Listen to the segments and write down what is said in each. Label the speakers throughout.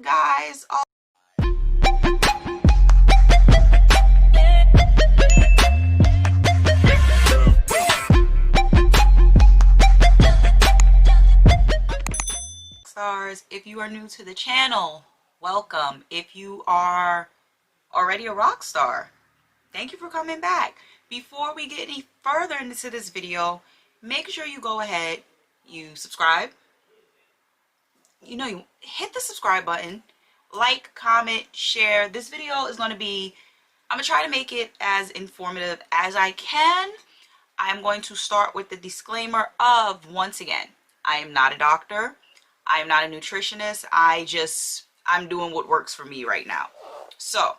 Speaker 1: guys. Oh, stars, if you are new to the channel, welcome. If you are already a rock star, thank you for coming back. Before we get any further into this video, make sure you go ahead, you subscribe, you hit the subscribe button, like, comment, share. This video is going to be, I'm going to try to make it as informative as I can. I'm going to start with the disclaimer of, once again, I am not a doctor. I am not a nutritionist. I'm doing what works for me right now. So,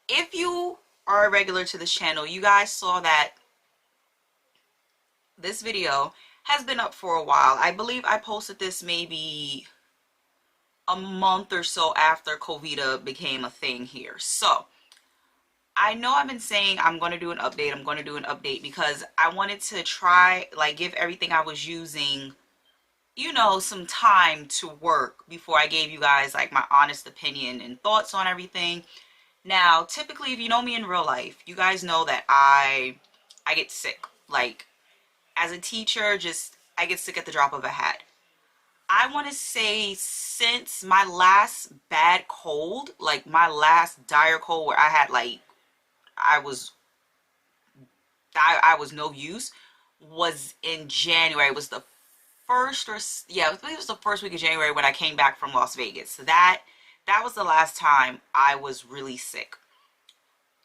Speaker 1: if you are a regular to this channel, you guys saw that this video has been up for a while. I believe I posted this maybe a month or so after COVID became a thing here. So, I know I've been saying I'm going to do an update, because I wanted to try, give everything I was using, some time to work before I gave you guys, my honest opinion and thoughts on everything. Now, typically, if you know me in real life, you guys know that I get sick. As a teacher, I get sick at the drop of a hat. I want to say since my last bad cold, my last dire cold where I had, I was no use, was in January. It was the first, I believe it was the first week of January when I came back from Las Vegas. So that was the last time I was really sick.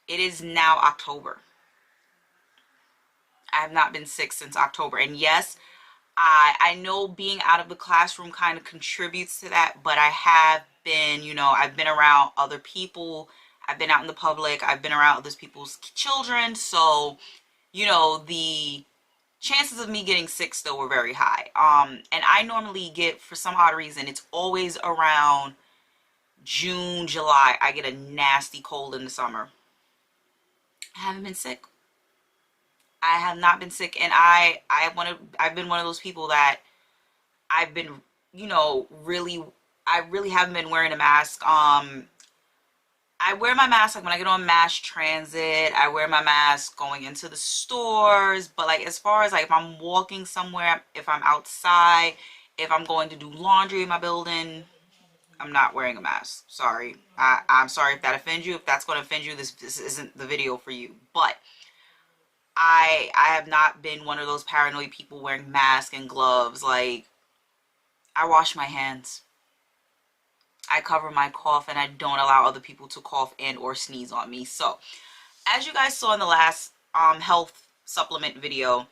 Speaker 1: It is now October. I have not been sick since October. And yes, I know being out of the classroom kind of contributes to that, but I have been, I've been around other people. I've been out in the public. I've been around other people's children. So, the chances of me getting sick still were very high. And I normally get, for some odd reason, it's always around June, July, I get a nasty cold in the summer. I haven't been sick. I have not been sick, and I've been one of those people that I've been, I really haven't been wearing a mask. I wear my mask when I get on mass transit. I wear my mask going into the stores, but as far as if I'm walking somewhere, if I'm outside, if I'm going to do laundry in my building, I'm not wearing a mask. Sorry. I'm sorry if that offends you. If that's going to offend you, this isn't the video for you. But I have not been one of those paranoid people wearing masks and gloves. I wash my hands. I cover my cough, and I don't allow other people to cough and or sneeze on me. So, as you guys saw in the last health supplement video,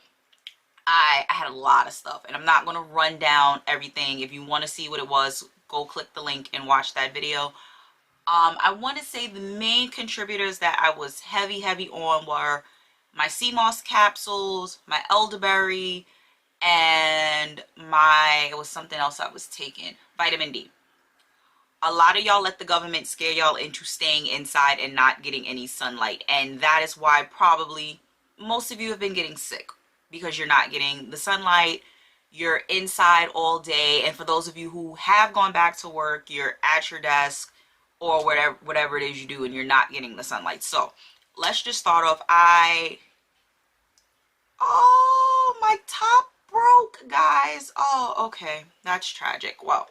Speaker 1: I had a lot of stuff, and I'm not going to run down everything. If you want to see what it was, go click the link and watch that video. I want to say the main contributors that I was heavy on were my Soursop capsules, my Elderberry, and it was something else I was taking, vitamin D. A lot of y'all let the government scare y'all into staying inside and not getting any sunlight, and that is why probably most of you have been getting sick, because you're not getting the sunlight. You're inside all day, and for those of you who have gone back to work, you're at your desk or whatever it is you do, and you're not getting the sunlight. So let's just start off. Oh, my top broke, guys. Oh, okay, that's tragic. Well,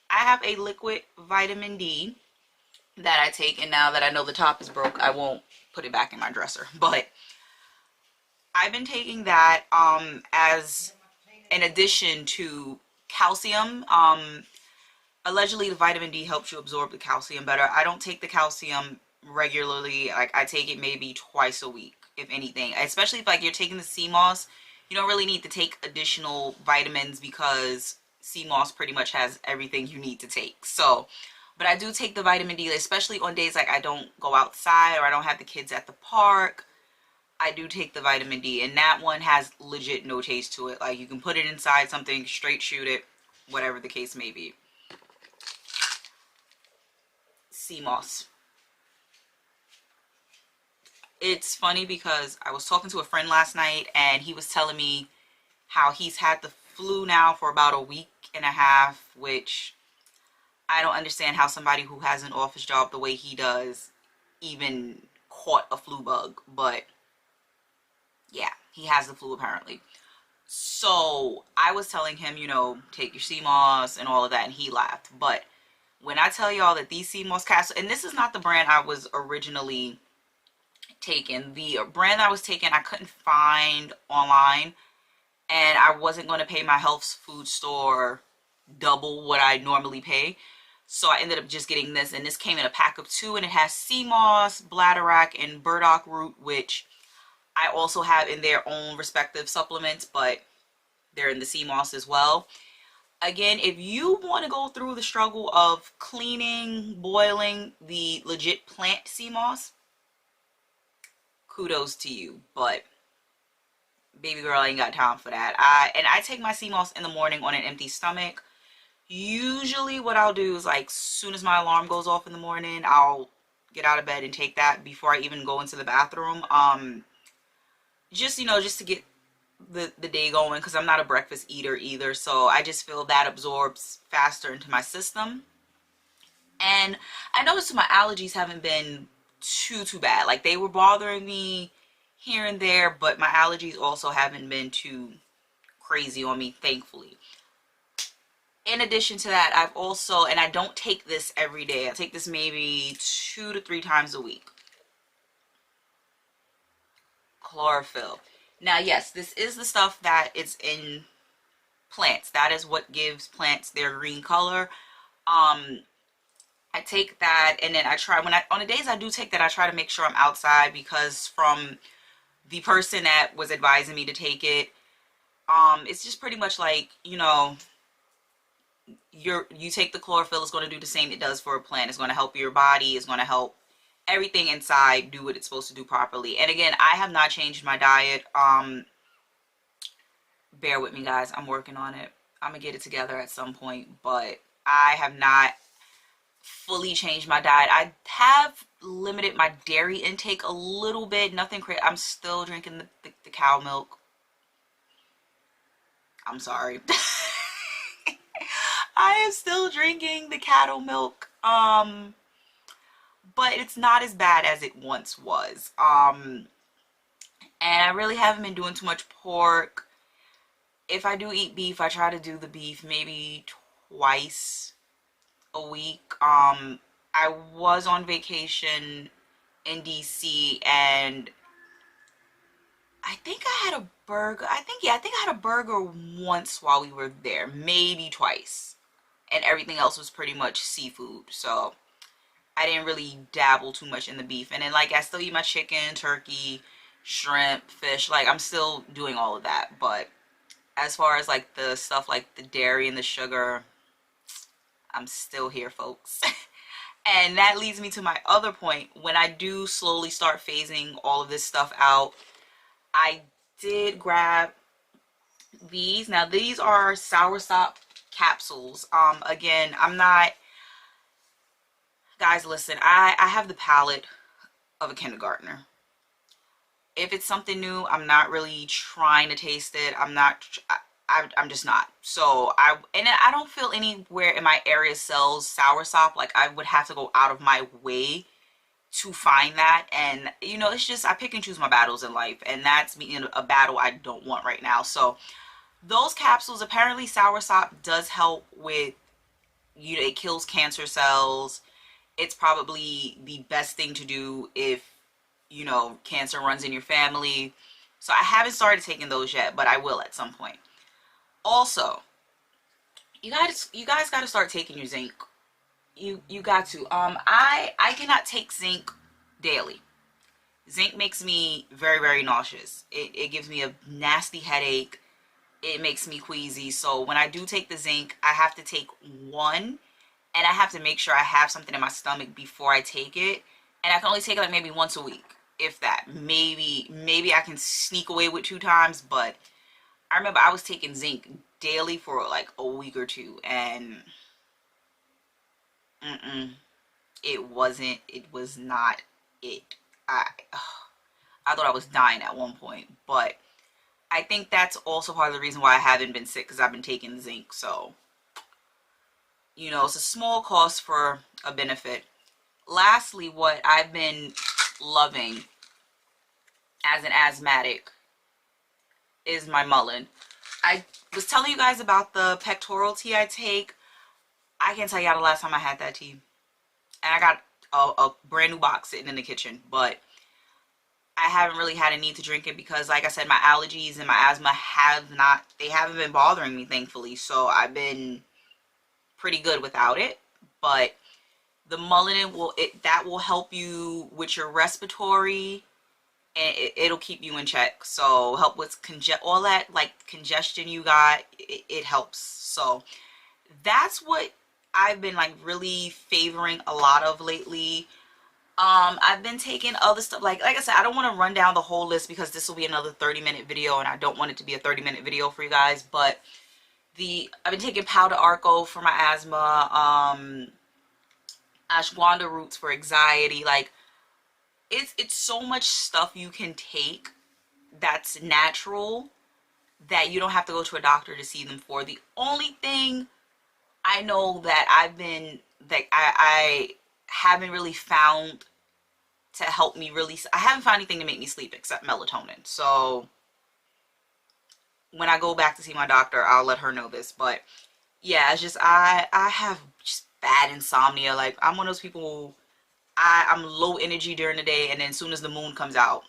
Speaker 1: I have a liquid vitamin D that I take, and now that I know the top is broke, I won't put it back in my dresser. But I've been taking that as an addition to calcium. Allegedly, the vitamin D helps you absorb the calcium better. I don't take the calcium regularly. I take it maybe twice a week, if anything. Especially if you're taking the sea moss, you don't really need to take additional vitamins, because sea moss pretty much has everything you need to take. So, but I do take the vitamin D, especially on days I don't go outside or I don't have the kids at the park. I do take the vitamin D, and that one has legit no taste to it. You can put it inside something, straight shoot it, whatever the case may be. Sea moss. It's funny because I was talking to a friend last night, and he was telling me how he's had the flu now for about a week and a half, which I don't understand how somebody who has an office job the way he does even caught a flu bug. But yeah, he has the flu apparently. So I was telling him, you know, take your sea moss and all of that, and he laughed. But when I tell y'all that these sea moss capsules, and this is not the brand I was originally taking. The brand that I was taking, I couldn't find online, and I wasn't going to pay my health food store double what I normally pay. So I ended up just getting this, and this came in a pack of 2, and it has sea moss, bladderwrack, and burdock root, which I also have in their own respective supplements, but they're in the sea moss as well. Again, if you want to go through the struggle of cleaning, boiling the legit plant sea moss, kudos to you. But baby girl, I ain't got time for that. I take my sea moss in the morning on an empty stomach. Usually what I'll do is, like, soon as my alarm goes off in the morning, I'll get out of bed and take that before I even go into the bathroom. Just, you know, just to get the day going, because I'm not a breakfast eater either, so I just feel that absorbs faster into my system. And I noticed my allergies haven't been too bad. Like, they were bothering me here and there, but my allergies also haven't been too crazy on me, thankfully. In addition to that, I've also, and I don't take this every day, I take this maybe 2 to 3 times a week, chlorophyll. Now, yes, this is the stuff that is in plants. That is what gives plants their green color. I take that, and then I try, on the days I do take that, I try to make sure I'm outside, because from the person that was advising me to take it, it's just pretty much like, you know, you take the chlorophyll, it's going to do the same it does for a plant. It's going to help your body, it's going to help everything inside do what it's supposed to do properly. And again, I have not changed my diet. Bear with me, guys, I'm working on it. I'm gonna get it together at some point, but I have not fully changed my diet. I have limited my dairy intake a little bit, nothing crazy. I'm still drinking the cow milk. I'm sorry. I am still drinking the cattle milk, but it's not as bad as it once was. And I really haven't been doing too much pork. If I do eat beef, I try to do the beef maybe twice a week. I was on vacation in DC, and I think I had a burger. I think I had a burger once while we were there, maybe twice. And everything else was pretty much seafood. So I didn't really dabble too much in the beef. And then, like, I still eat my chicken, turkey, shrimp, fish. Like, I'm still doing all of that. But as far as, like, the stuff like the dairy and the sugar, I'm still here, folks. And that leads me to my other point. When I do slowly start phasing all of this stuff out, I did grab these. Now, these are Soursop Capsules. Again, I'm not, guys, listen, I have the palate of a kindergartner. If it's something new, I'm not really trying to taste it. I'm just not. So I don't feel anywhere in my area sells soursop. Like, I would have to go out of my way to find that. And, you know, it's just, I pick and choose my battles in life, and that's me in a battle I don't want right now. So those capsules, apparently soursop does help with, you know, it kills cancer cells. It's probably the best thing to do if, you know, cancer runs in your family. So I haven't started taking those yet, but I will at some point. Also, you guys got to start taking your zinc. You got to. I cannot take zinc daily. Zinc makes me very nauseous. It gives me a nasty headache. It makes me queasy. So when I do take the zinc, I have to take one, and I have to make sure I have something in my stomach before I take it. And I can only take it like maybe once a week, if that. Maybe I can sneak away with 2 times, but I remember I was taking zinc daily for like a week or 2, and it was not it. I thought I was dying at one point, but I think that's also part of the reason why I haven't been sick, because I've been taking zinc. So You know, it's a small cost for a benefit. Lastly, what I've been loving as an asthmatic is my Mullien. I was telling you guys about the pectoral tea I take. I can't tell you how the last time I had that tea. And I got a brand new box sitting in the kitchen, but I haven't really had a need to drink it because, like I said, my allergies and my asthma haven't been bothering me, thankfully. So I've been pretty good without it. But the Mullien that will help you with your respiratory, and it'll keep you in check. So help with all that like congestion you got, it helps. So that's what I've been like really favoring a lot of lately. I've been taking other stuff, like I said, I don't want to run down the whole list because this will be another 30-minute video, and I don't want it to be a 30-minute video for you guys. But I've been taking Pau D Arco for my asthma, ashwagandha roots for anxiety. Like it's so much stuff you can take that's natural that you don't have to go to a doctor to see them for. The only thing I know that I haven't really found to help me release, I haven't found anything to make me sleep except melatonin. So when I go back to see my doctor, I'll let her know this. But yeah, it's just I have just bad insomnia. Like I'm one of those people who I'm low energy during the day, and then as soon as the moon comes out,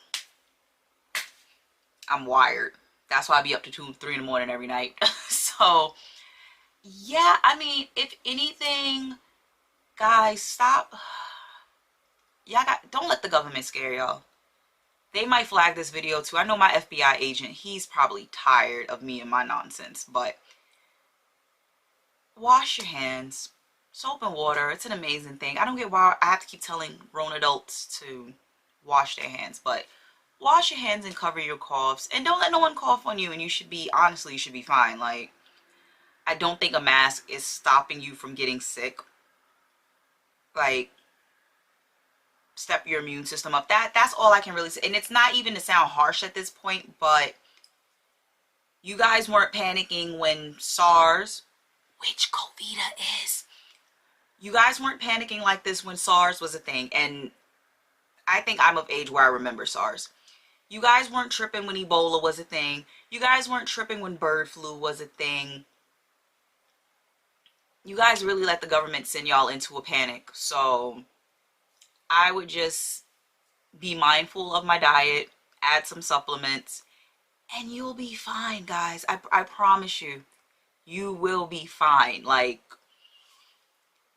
Speaker 1: I'm wired. That's why I be up to 2, 3 in the morning every night. So yeah, I mean, if anything, guys, stop. Don't let the government scare y'all. They might flag this video too. I know my FBI agent, he's probably tired of me and my nonsense, but wash your hands. Soap and water, it's an amazing thing. I don't get why I have to keep telling grown adults to wash their hands, but wash your hands and cover your coughs. And don't let no one cough on you, and honestly, you should be fine. Like, I don't think a mask is stopping you from getting sick. Like, step your immune system up. That's all I can really say. And it's not even to sound harsh at this point, but you guys weren't panicking when SARS, which COVID is, you guys weren't panicking like this when SARS was a thing. And I think I'm of age where I remember SARS. You guys weren't tripping when Ebola was a thing. You guys weren't tripping when bird flu was a thing. You guys really let the government send y'all into a panic. So I would just be mindful of my diet, add some supplements, and you'll be fine, guys. I promise you, you will be fine. Like,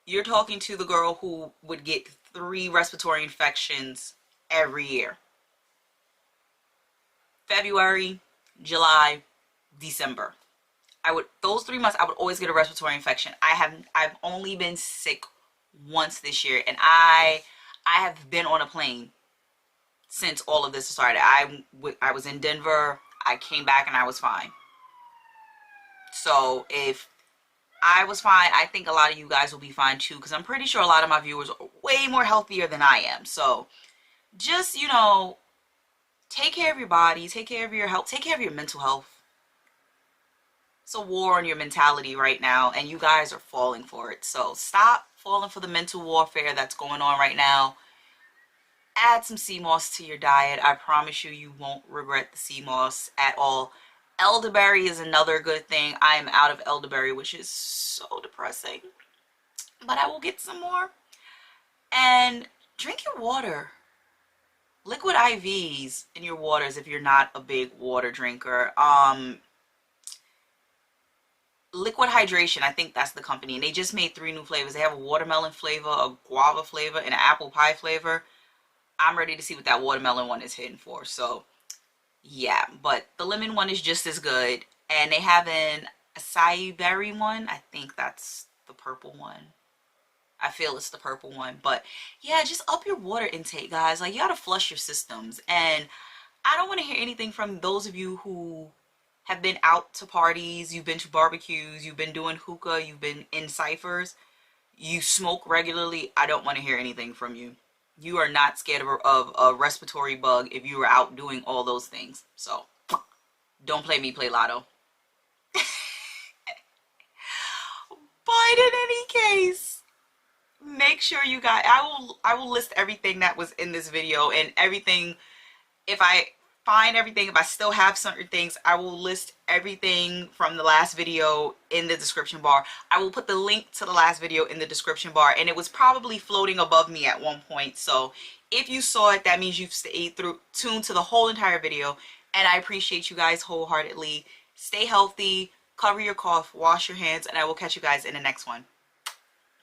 Speaker 1: you're talking to the girl who would get 3 respiratory infections every year. February, July, December. Those 3 months I would always get a respiratory infection. I've only been sick once this year, and I have been on a plane since all of this started. I was in Denver, I came back, and I was fine. So if I was fine, I think a lot of you guys will be fine too, because I'm pretty sure a lot of my viewers are way more healthier than I am. So just, you know, take care of your body, take care of your health, take care of your mental health. It's a war on your mentality right now, and you guys are falling for it. So stop falling for the mental warfare that's going on right now. Add some sea moss to your diet. I promise you, you won't regret the sea moss at all. Elderberry is another good thing. I am out of elderberry, which is so depressing, but I will get some more. And drink your water. Liquid IVs in your waters if you're not a big water drinker. Liquid Hydration, I think that's the company, and they just made 3 new flavors. They have a watermelon flavor, a guava flavor, and an apple pie flavor. I'm ready to see what that watermelon one is hitting for. So yeah, but the lemon one is just as good, and they have an acai berry one. I think that's the purple one. I feel it's the purple one. But yeah, just up your water intake, guys. Like, you gotta flush your systems. And I don't want to hear anything from those of you who have been out to parties, you've been to barbecues, you've been doing hookah, you've been in ciphers, you smoke regularly. I don't want to hear anything from you. You are not scared of a respiratory bug if you were out doing all those things. So don't play me, play lotto. But But in any case, make sure you guys, I will list everything that was in this video and everything. If I find everything, if I still have certain things, I will list everything from the last video in the description bar. I will put the link to the last video in the description bar, and it was probably floating above me at one point. So if you saw it, that means you've stayed tuned to the whole entire video, and I appreciate you guys wholeheartedly. Stay healthy, cover your cough, wash your hands, and I will catch you guys in the next one.